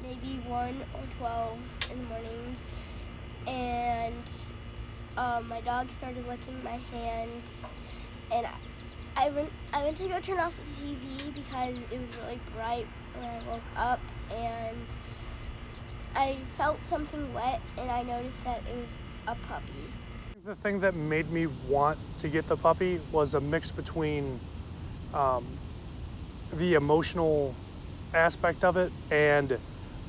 maybe 1 or 12 in the morning, and my dog started licking my hand, and I went to go turn off the TV because it was really bright when I woke up, and I felt something wet, and I noticed that it was a puppy. The thing that made me want to get the puppy was a mix between um, the emotional aspect of it and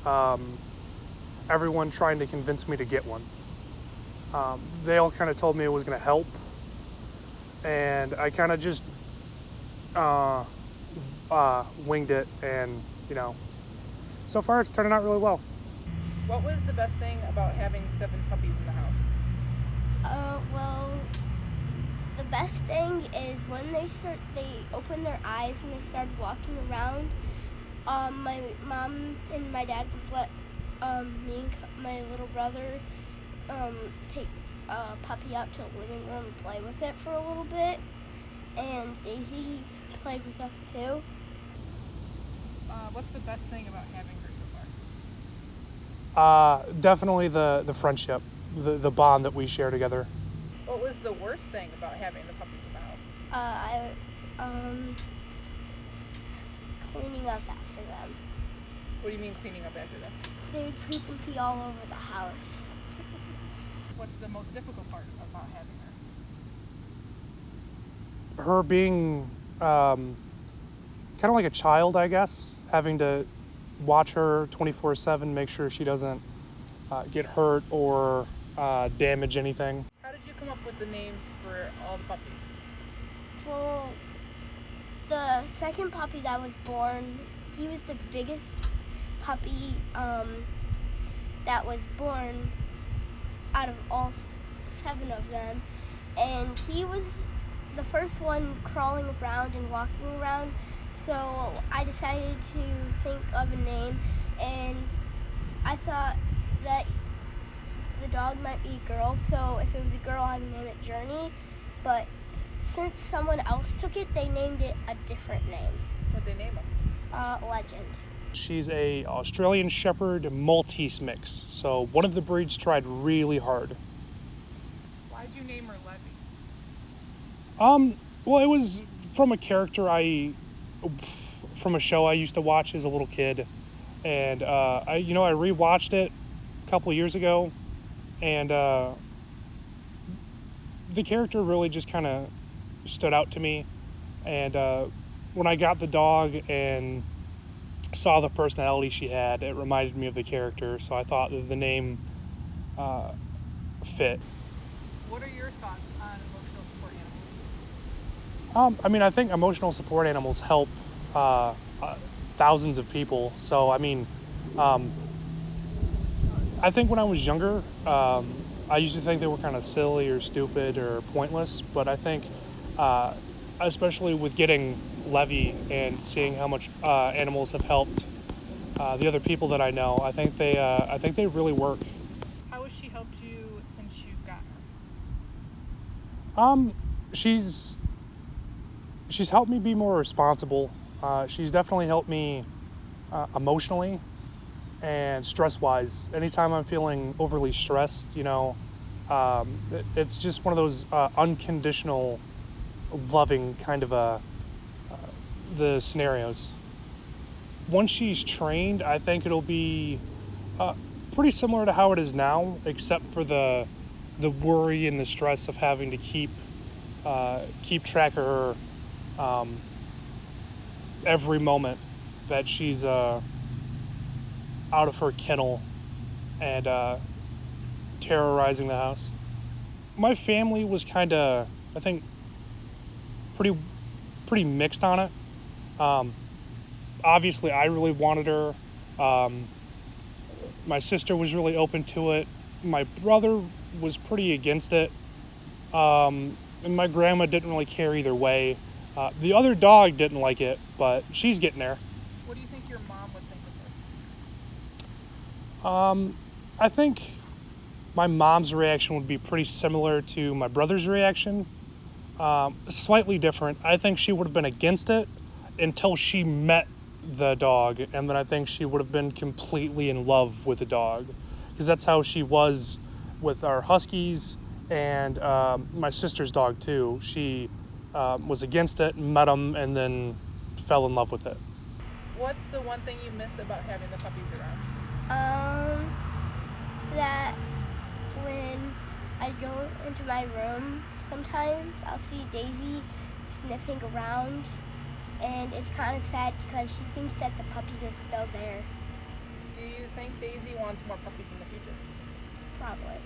um, everyone trying to convince me to get one. They all kind of told me it was going to help, and I kind of just uh, winged it, and so far it's turning out really well. What was the best thing about having 7 puppies in the house? Well, the best thing is when they opened their eyes and they started walking around. My mom and my dad would let me and my little brother take a puppy out to the living room and play with it for a little bit, and Daisy played with us too. What's the best thing about having her so far? Definitely the friendship, the bond that we share together. What was the worst thing about having the puppies in the house? I cleaning up after them. What do you mean cleaning up after them? They would poop and pee all over the house. What's the most difficult part about having her? Her being kind of like a child, I guess, having to watch her 24/7, make sure she doesn't get hurt or damage anything. How did you come up with the names for all the puppies? Well, the second puppy that was born, he was the biggest puppy that was born out of all 7 of them, and he was the first one crawling around and walking around. So I decided to think of a name, and I thought that the dog might be a girl, so if it was a girl, I'd name it Journey. But since someone else took it, they named it a different name. What'd they name them? Legend. She's a Australian Shepherd Maltese mix, so one of the breeds tried really hard. Why'd you name her Levy? Well, it was from a character from a show I used to watch as a little kid, and I rewatched it a couple years ago, and the character really just kind of stood out to me. And when I got the dog and saw the personality she had, it reminded me of the character, so I thought that the name fit. What are your thoughts on emotional support animals? I think emotional support animals help uh, uh, thousands of people. So, um, I think when I was younger, I used to think they were kind of silly or stupid or pointless, but I think, uh, especially with getting Levy and seeing how much animals have helped the other people that I know, I think they really work. How has she helped you since you've gotten her? Um, she's she's helped me be more responsible. She's definitely helped me emotionally and stress-wise. Anytime I'm feeling overly stressed, it's just one of those unconditional, loving kind of the scenarios. Once she's trained, I think it'll be uh, pretty similar to how it is now, except for the worry and the stress of having to keep track of her every moment that she's out of her kennel and terrorizing the house. My family was kind of, I think, pretty pretty mixed on it. Um, Obviously, I really wanted her. Um, my sister was really open to it. My brother was pretty against it, and my grandma didn't really care either way. The other dog didn't like it, but she's getting there. What do you think your mom would think of her? I think my mom's reaction would be pretty similar to my brother's reaction. Slightly different. I think she would have been against it until she met the dog, and then I think she would have been completely in love with the dog, because that's how she was with our huskies and my sister's dog too. She was against it, met him, and then fell in love with it. What's the one thing you miss about having the puppies around? That when I go into my room, sometimes I'll see Daisy sniffing around, and it's kind of sad because she thinks that the puppies are still there. Do you think Daisy wants more puppies in the future? Probably.